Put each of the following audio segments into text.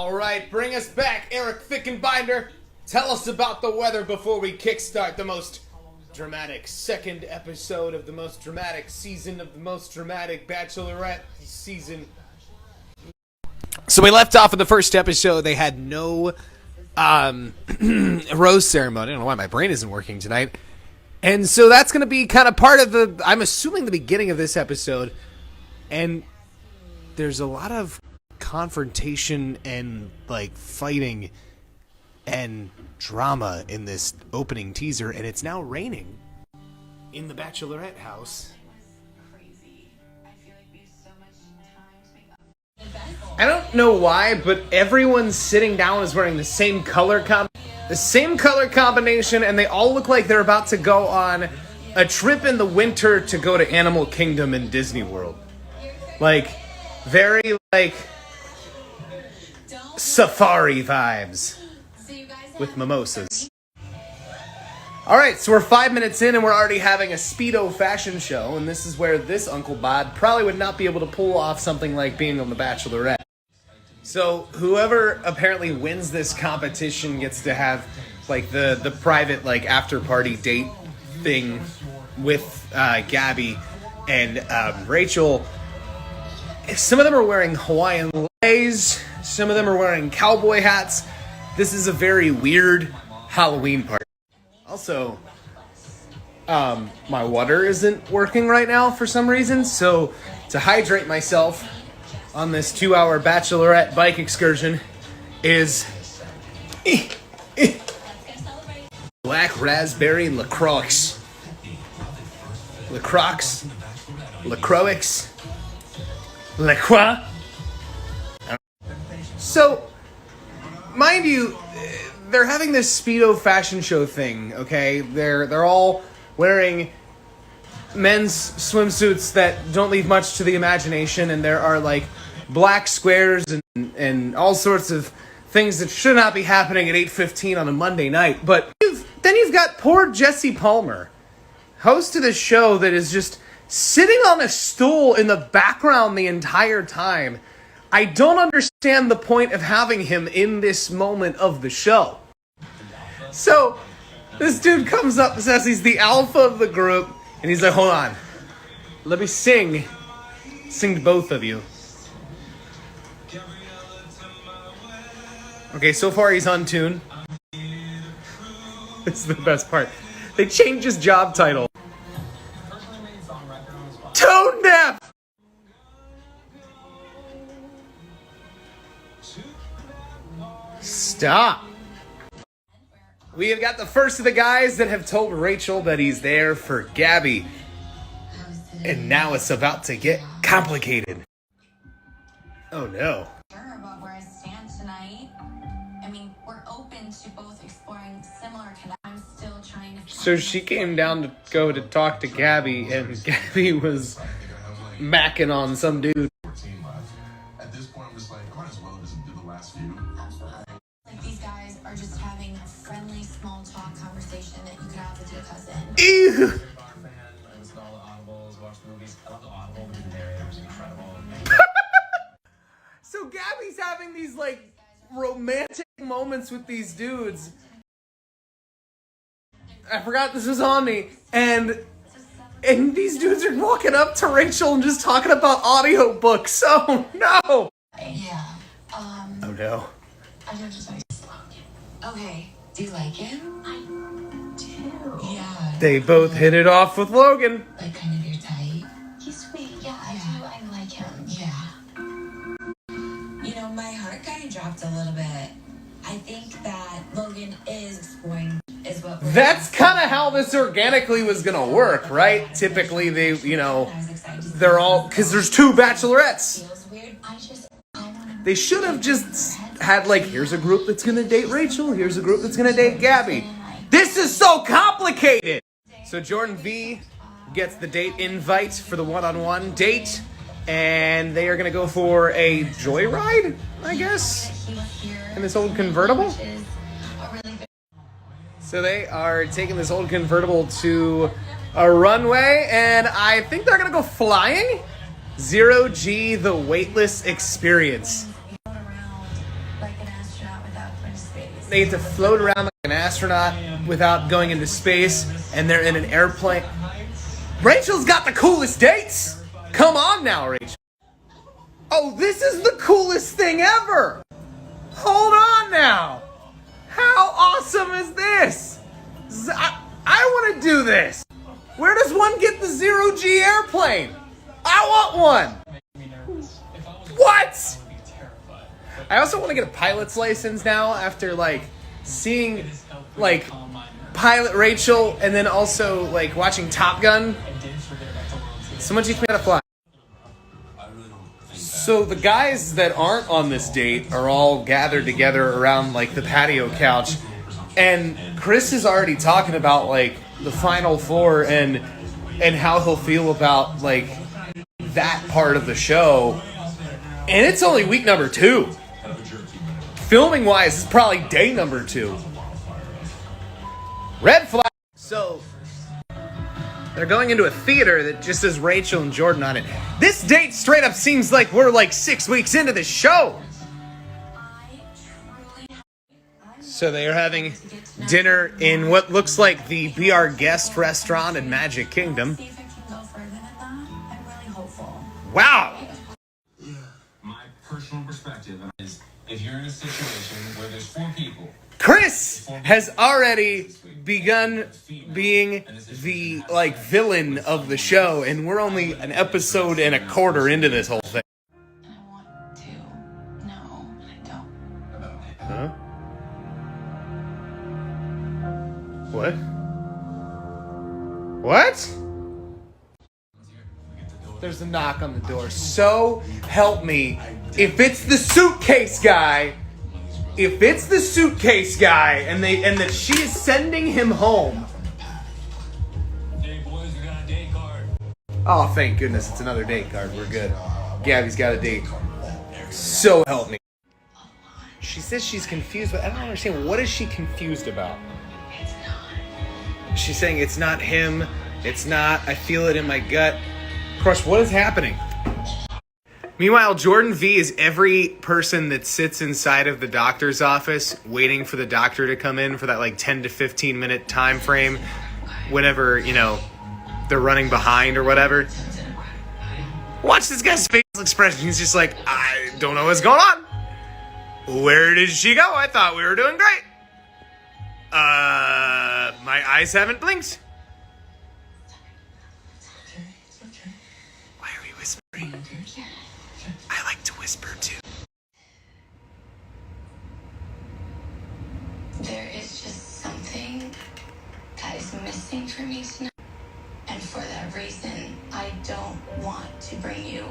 Alright, bring us back, Eric Fickenbinder. Tell us about the weather before we kickstart the most dramatic second episode of the most dramatic season of the most dramatic Bachelorette season. So we left off in the first episode. They had no rose ceremony. I don't know why my brain isn't working tonight. And so that's going to be kind of part of the, I'm assuming, the beginning of this episode. And there's a lot of confrontation and like fighting and drama in this opening teaser, and it's now raining in the Bachelorette house. I don't know why, but everyone sitting down is wearing the same color combination, and they all look like they're about to go on a trip in the winter to go to Animal Kingdom in Disney World. Like, very, like, safari vibes with mimosas. Alright, so we're 5 minutes in and we're already having a Speedo fashion show, and this is where this Uncle Bod probably would not be able to pull off something like being on The Bachelorette. So whoever apparently wins this competition gets to have like the private like after party date thing with Gabby and Rachel. Some of them are wearing Hawaiian leis, some of them are wearing cowboy hats. This is a very weird Halloween party. Also, my water isn't working right now for some reason, so to hydrate myself on this 2-hour Bachelorette bike excursion is black raspberry LaCroix. LaCroix? LaCroix? LaCroix? So, mind you, they're having this Speedo fashion show thing, okay? They're all wearing men's swimsuits that don't leave much to the imagination, and there are like black squares and all sorts of things that should not be happening at 8:15 on a Monday night. But then you've got poor Jesse Palmer, host of this show that is just sitting on a stool in the background the entire time. I don't understand the point of having him in this moment of the show. So, this dude comes up and says he's the alpha of the group, and he's like, hold on, let me sing to both of you. Okay, so far he's on tune. This is the best part. They changed his job title. Tone deaf! Stop. We have got the first of the guys that have told Rachel that he's there for Gabby. And now it's about to get complicated. Oh no. Sure about where I stand tonight. I mean, we're open to both exploring similar connections. I'm still trying to... So she came down to go to talk to Gabby, and Gabby was macking on some dude. At this point, I'm just like, I might as well just do the last few. Absolutely. Like, these guys are just having a friendly, small talk conversation that you could have with your cousin. Ew! So Gabby's having these like romantic moments with these dudes. I forgot this was on me. And these dudes are walking up to Rachel and just talking about audiobooks. Oh no! Yeah. Oh no. I have to tell you something. Okay. Do you like him? I do. Yeah. They both hit it off with Logan. Like kind of your type. He's sweet. Yeah, I do. I like him. Yeah. You know, my heart kind of dropped a little bit. I think that Logan is exploring That's kind of how this organically was gonna work, right? Typically they, you know, they're all, because there's two bachelorettes. They should have just had like, here's a group that's gonna date Rachel, here's a group that's gonna date Gabby. This is so complicated! So Jordan V gets the date invite for the one-on-one date, and they are gonna go for a joyride, I guess, in this old convertible. So they are taking this old convertible to a runway, and I think they're gonna go flying. 0G, the weightless experience. space. They get to float around like an astronaut without going into space, and they're in an airplane. Rachel's got the coolest dates! Come on now, Rachel. Oh, this is the coolest thing ever! Hold on now! How awesome is this? I want to do this! Where does one get the zero-G airplane? I want one! What? I also want to get a pilot's license now after, like, seeing, like, pilot Rachel and then also, like, watching Top Gun. Someone teach me how to fly. So the guys that aren't on this date are all gathered together around, like, the patio couch. And Chris is already talking about, like, the Final Four and how he'll feel about, like, that part of the show. And it's only week number 2. Filming wise, it's probably day number 2. Red flag. So they're going into a theater that just says Rachel and Jordan on it. This date straight up seems like we're like 6 weeks into the show. So they are having dinner in what looks like the Be Our Guest restaurant in Magic Kingdom. See if I can go further than that. I'm really hopeful. Wow. My personal perspective is, if you're in a situation where there's 4 people, Chris has already begun being the, like, villain of the show, and we're only an episode and a quarter into this whole thing. I want to. No, I don't. Huh? What? What? There's a knock on the door. So help me. If it's the suitcase guy, and that she is sending him home. Hey boys, we got a date card. Oh, thank goodness, it's another date card. We're good. Gabby's got a date. So help me. She says she's confused, but I don't understand. What is she confused about? It's not. She's saying it's not him. It's not. I feel it in my gut. Crush, what is happening? Meanwhile, Jordan V is every person that sits inside of the doctor's office waiting for the doctor to come in for that like 10 to 15 minute time frame whenever, you know, they're running behind or whatever. Watch this guy's facial expression. He's just like, I don't know what's going on. Where did she go? I thought we were doing great. My eyes haven't blinked. Why are we whispering? I like to whisper too. There is just something that is missing for me tonight. And for that reason, I don't want to bring you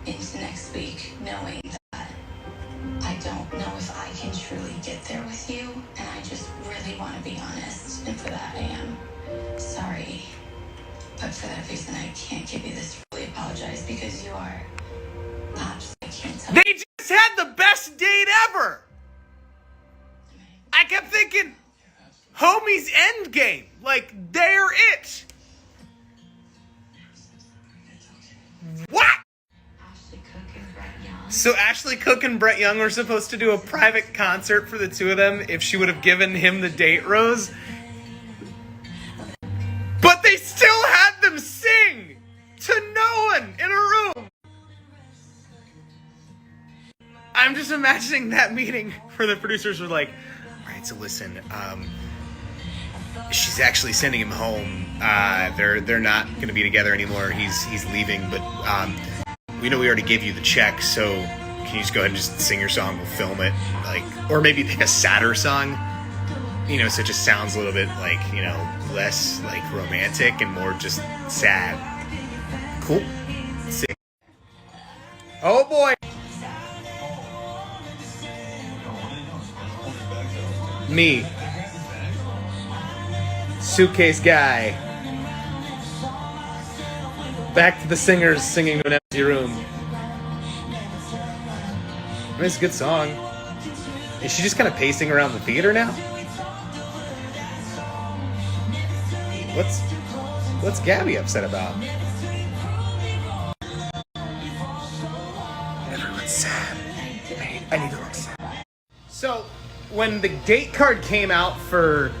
into next week knowing that I don't know if I can truly get there with you. And I just really want to be honest. And for that, I am sorry. But for that reason, I can't give you this fully apologize because you are not. I can't tell. They just had the best date ever. I kept thinking, homie's endgame. Like, they're it. What? So Ashley Cook and Brett Young were supposed to do a private concert for the two of them if she would have given him the date rose. But they still had them sing to no one in a room. I'm just imagining that meeting where the producers were like, all right, so listen, she's actually sending him home. They're not going to be together anymore. He's leaving, but we know we already gave you the check, so can you just go ahead and just sing your song? We'll film it, like, or maybe pick a sadder song, you know, so it just sounds a little bit like, you know, less like romantic and more just sad. Cool. Sick. Oh boy. Me. Suitcase guy. Back to the singers singing to an empty room. I mean, it's a good song. Is she just kind of pacing around the theater now? What's Gabby upset about? Everyone's sad. I need to look sad. So, when the date card came out for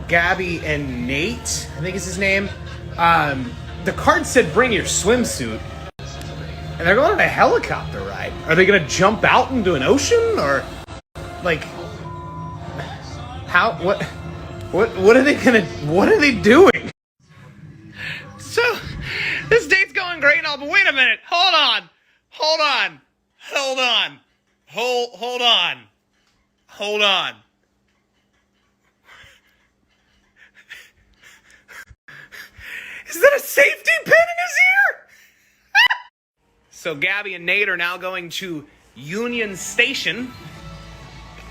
Gabby and Nate, I think is his name, the card said bring your swimsuit. And they're going on a helicopter ride. Are they going to jump out into an ocean? Or, like, how, what are they going to, what are they doing? So, this date's going great and all, but wait a minute. Hold on. Is that a safety pin in his ear? So Gabby and Nate are now going to Union Station.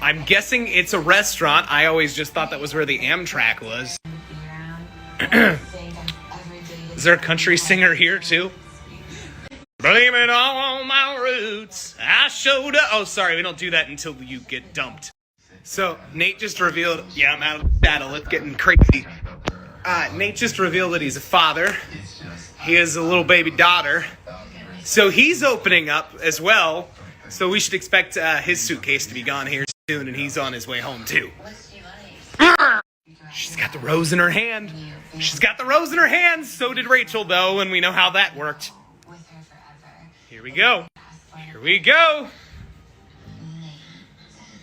I'm guessing it's a restaurant. I always just thought that was where the Amtrak was. Is there a country singer here too? Blame it all on my roots. I showed up. Oh, sorry, we don't do that until you get dumped. So Nate just revealed, yeah, I'm out of the saddle. It's getting crazy. Nate just revealed that he's a father. He has a little baby daughter. So he's opening up as well. So we should expect his suitcase to be gone here soon, and he's on his way home too. She's got the rose in her hand. So did Rachel, though, and we know how that worked. Here we go.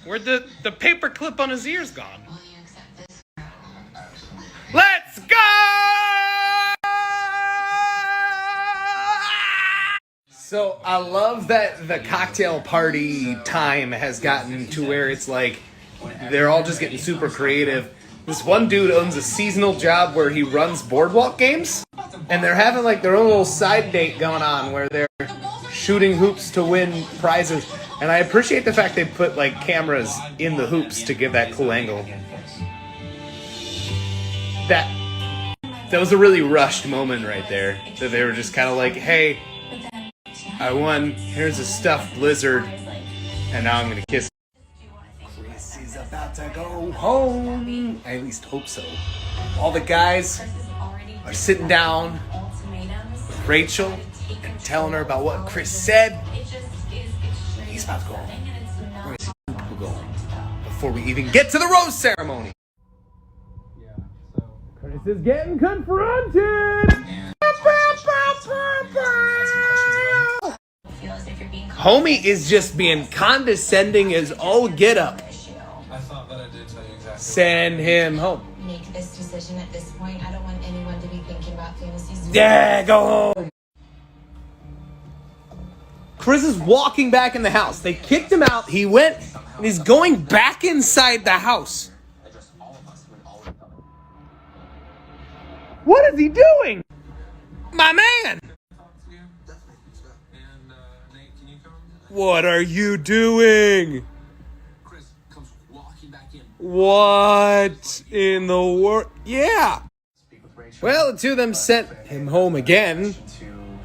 Where'd the paper clip on his ears gone? Let's go! So I love that the cocktail party time has gotten to where it's like they're all just getting super creative. This one dude owns a seasonal job where he runs boardwalk games, and they're having like their own little side date going on where they're shooting hoops to win prizes. And I appreciate the fact they put like cameras in the hoops to give that cool angle. That was a really rushed moment right there. That they were just kind of like, hey, I won. Here's a stuffed lizard, and now I'm gonna kiss him. Chris is about to go home. I at least hope so. All the guys are sitting down with Rachel and telling her about what Chris said. He's about to go home. Or is he about to go home before we even get to the rose ceremony? Chris is getting confronted. Homie is just being condescending as all get up. I thought that I did tell you exactly. Send him home. Make this decision at this point. I don't want anyone to be thinking about fantasies. Yeah, go home. Chris is walking back in the house. They kicked him out. He went and he's going back inside the house. What is he doing? My man! What are you doing? Chris comes walking back in. What in the world? Yeah! Well, the two of them sent him home again.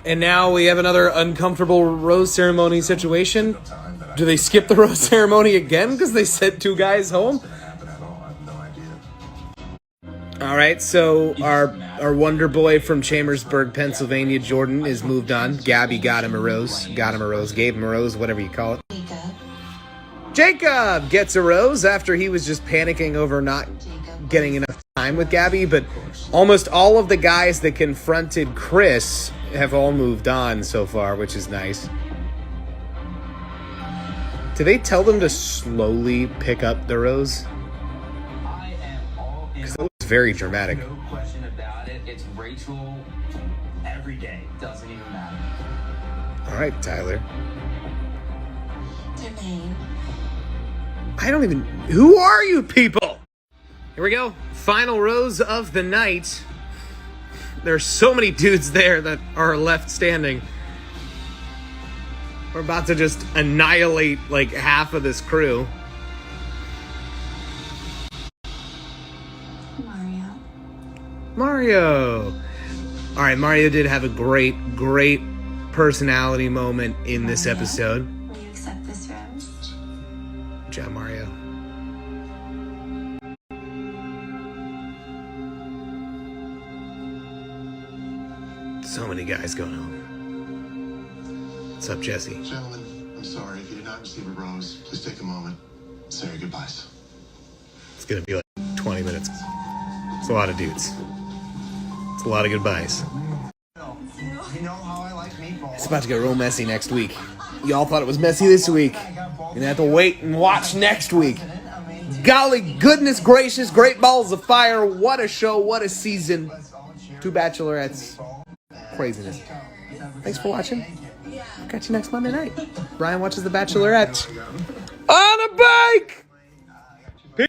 And now we have another uncomfortable rose ceremony situation. Do they skip the rose ceremony again because they sent two guys home? All right, so our wonder boy from Chambersburg, Pennsylvania, Jordan, is moved on. Gabby got him a rose, gave him a rose, whatever you call it. Jacob gets a rose after he was just panicking over not getting enough time with Gabby, but almost all of the guys that confronted Chris have all moved on so far, which is nice. Do they tell them to slowly pick up the rose? Because that was very dramatic. No question about it. It's Rachel every day. Doesn't even matter. All right, Tyler. Jermaine. I don't even... Who are you people? Here we go. Final rose of the night. There's so many dudes there that are left standing. We're about to just annihilate like half of this crew. Mario. All right, Mario did have a great personality moment in this episode. Will you accept this rose? Good job, Mario. So many guys going home. What's up, Jesse? Gentlemen, I'm sorry. If you did not receive a rose, please take a moment. Say your goodbyes. It's going to be like 20 minutes. It's a lot of dudes. It's a lot of goodbyes. It's about to get real messy next week. Y'all thought it was messy this week. You're going to have to wait and watch next week. Golly, goodness gracious, great balls of fire. What a show, what a season. 2 Bachelorettes. Craziness. Thanks for watching. Catch you next Monday night. Brian watches The Bachelorette.